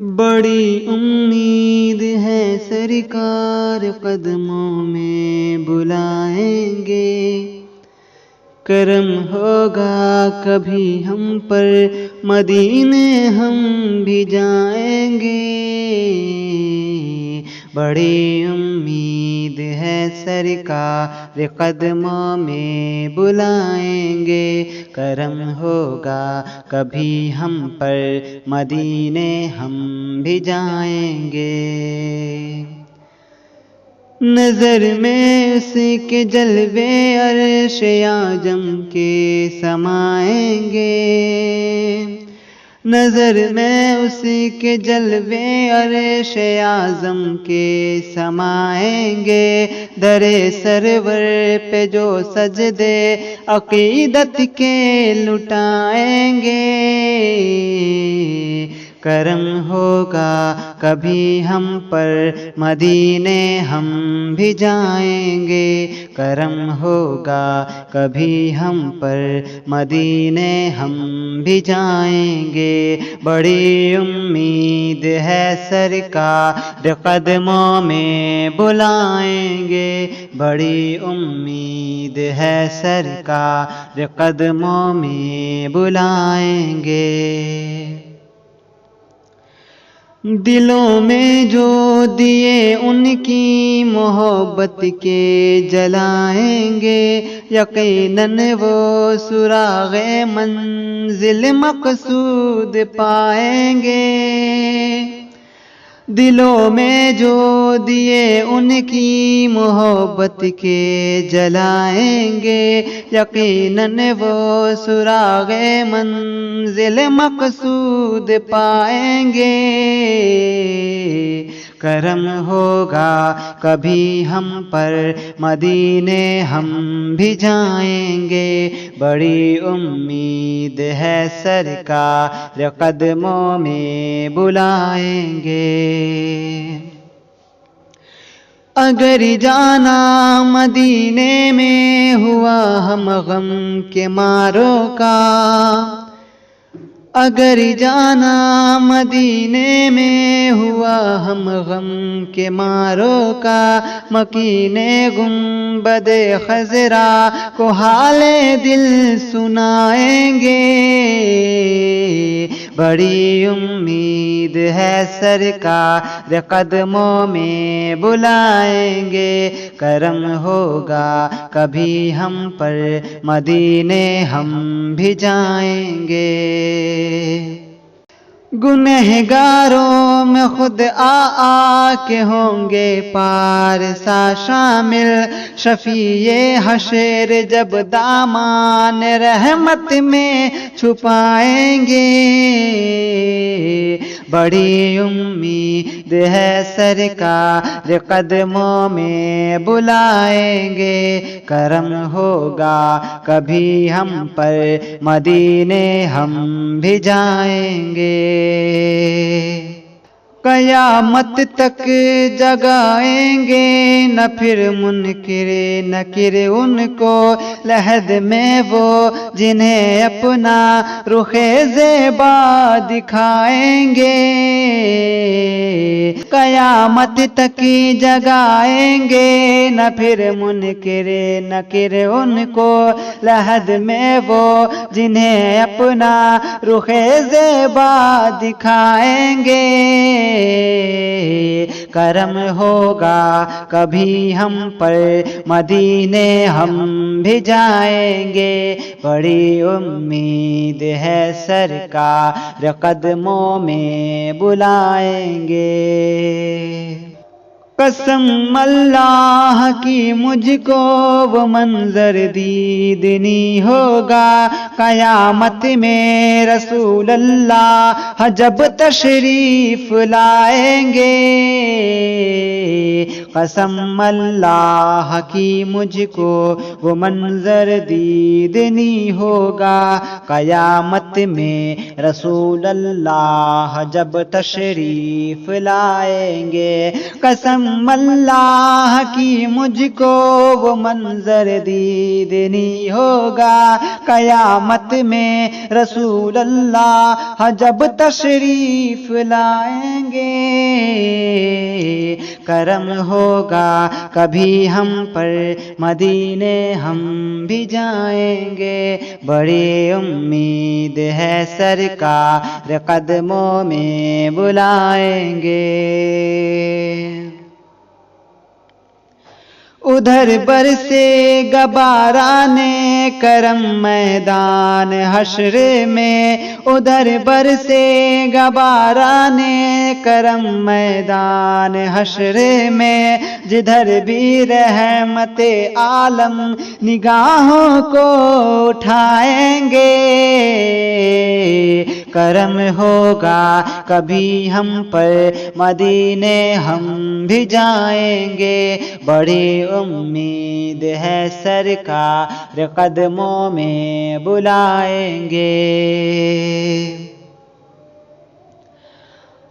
بڑی امید ہے سرکار قدموں میں بلائیں گے، کرم ہوگا کبھی ہم پر مدینے ہم بھی جائیں گے۔ بڑی امید ہے سرکار قدموں میں بلائیں گے، کرم ہوگا کبھی ہم پر مدینے ہم بھی جائیں گے۔ نظر میں اس کے جلوے عرش اعظم کے سمائیں گے، نظر میں اس کے جلوے عرش اعظم کے سمائیں گے۔ در سرور پہ جو سجدے عقیدت کے لٹائیں گے، کرم ہوگا کبھی ہم پر مدینے ہم بھی جائیں گے، کرم ہوگا کبھی ہم پر مدینے ہم بھی جائیں گے۔ بڑی امید ہے سرکار قدموں میں بلائیں گے، بڑی امید ہے سرکار قدموں میں بلائیں گے۔ دلوں میں جو دیے ان کی محبت کے جلائیں گے، یقیناً وہ سراغ منزل مقصود پائیں گے۔ دلوں میں جو دیے ان کی محبت کے جلائیں گے، یقیناً وہ سراغ منزل مقصود پائیں گے۔ کرم ہوگا کبھی ہم پر مدینے ہم بھی جائیں گے، بڑی امید ہے سرکار قدموں میں بلائیں گے۔ اگر جانا مدینے میں ہوا ہم غم کے ماروں کا، اگر جانا مدینے میں ہوا ہم غم کے ماروں کا، مکین گنبد خضرا کو حال دل سنائیں گے۔ بڑی امید ہے سرکار قدموں میں بلائیں گے، کرم ہوگا کبھی ہم پر مدینے ہم بھی جائیں گے۔ گنہگاروں میں خود آ کے ہوں گے پارسا شامل، شفیع حشر جب دامان رحمت میں چھپائیں گے۔ بڑی امید ہے سرکار قدموں میں بلائیں گے، کرم ہوگا کبھی ہم پر مدینے ہم بھی جائیں گے۔ قیامت تک جگائیں گے نہ پھر منکر نکر ان کو، لحد میں وہ جنہیں اپنا رخ زیبا دکھائیں گے۔ قیامت تک جگائیں گے نہ پھر منکر نکر ان کو، لحد میں وہ جنہیں اپنا رخ زیبا دکھائیں گے۔ کرم ہوگا کبھی ہم پر مدینے ہم بھی جائیں گے، بڑی امید ہے سرکار قدموں میں بلائیں گے۔ قسم اللہ کی مجھ کو وہ منظر دیدنی ہوگا، قیامت میں رسول اللہ جب تشریف لائیں گے۔ قسم اللہ کی مجھ کو وہ منظر دیدنی ہوگا، قیامت میں رسول اللہ جب تشریف لائیں گے۔ قسم اللہ کی مجھ کو وہ منظر دیدنی ہوگا، قیامت میں رسول اللہ جب تشریف لائیں گے۔ کرم ہوگا کبھی ہم پر مدینے ہم بھی جائیں گے، بڑی امید ہے سرکار قدموں میں بلائیں گے۔ ادھر برسے گا باران کرم میدان حشر میں، ادھر برسے گا باران کرم میدان حشر میں، جدھر بھی رحمت عالم نگاہوں کو اٹھائیں گے۔ کرم ہوگا کبھی ہم پر مدینے ہم بھی جائیں گے، بڑی امید ہے سرکار قدموں میں بلائیں گے۔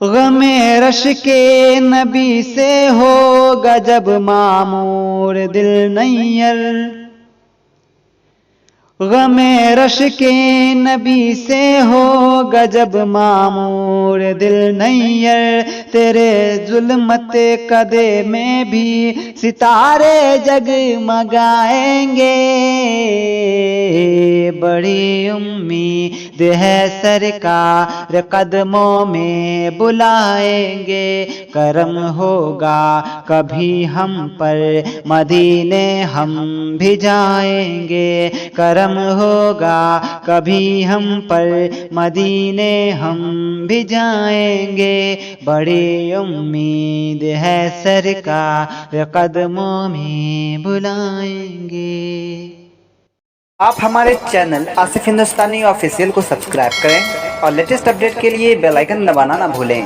غم رش کے نبی سے ہوگا جب معمور دل نیر، غم رش کے نبی سے ہوگا جب معمور دل نیر، تیرے ظلمت قدے میں بھی ستارے جگمگائیں گے، بڑی امید ہے سرکار قدموں میں بلائیں گے۔ کرم ہوگا کبھی ہم پر مدینے ہم بھی جائیں گے، کرم ہوگا کبھی ہم پر مدینے ہم بھی جائیں گے، بڑی امید ہے سرکار قدموں میں بلائیں گے۔ آپ ہمارے چینل آصف ہندوستانی آفیشیل کو سبسکرائب کریں اور لیٹسٹ اپڈیٹ کے لیے بیل آئیکن دبانا نہ بھولیں۔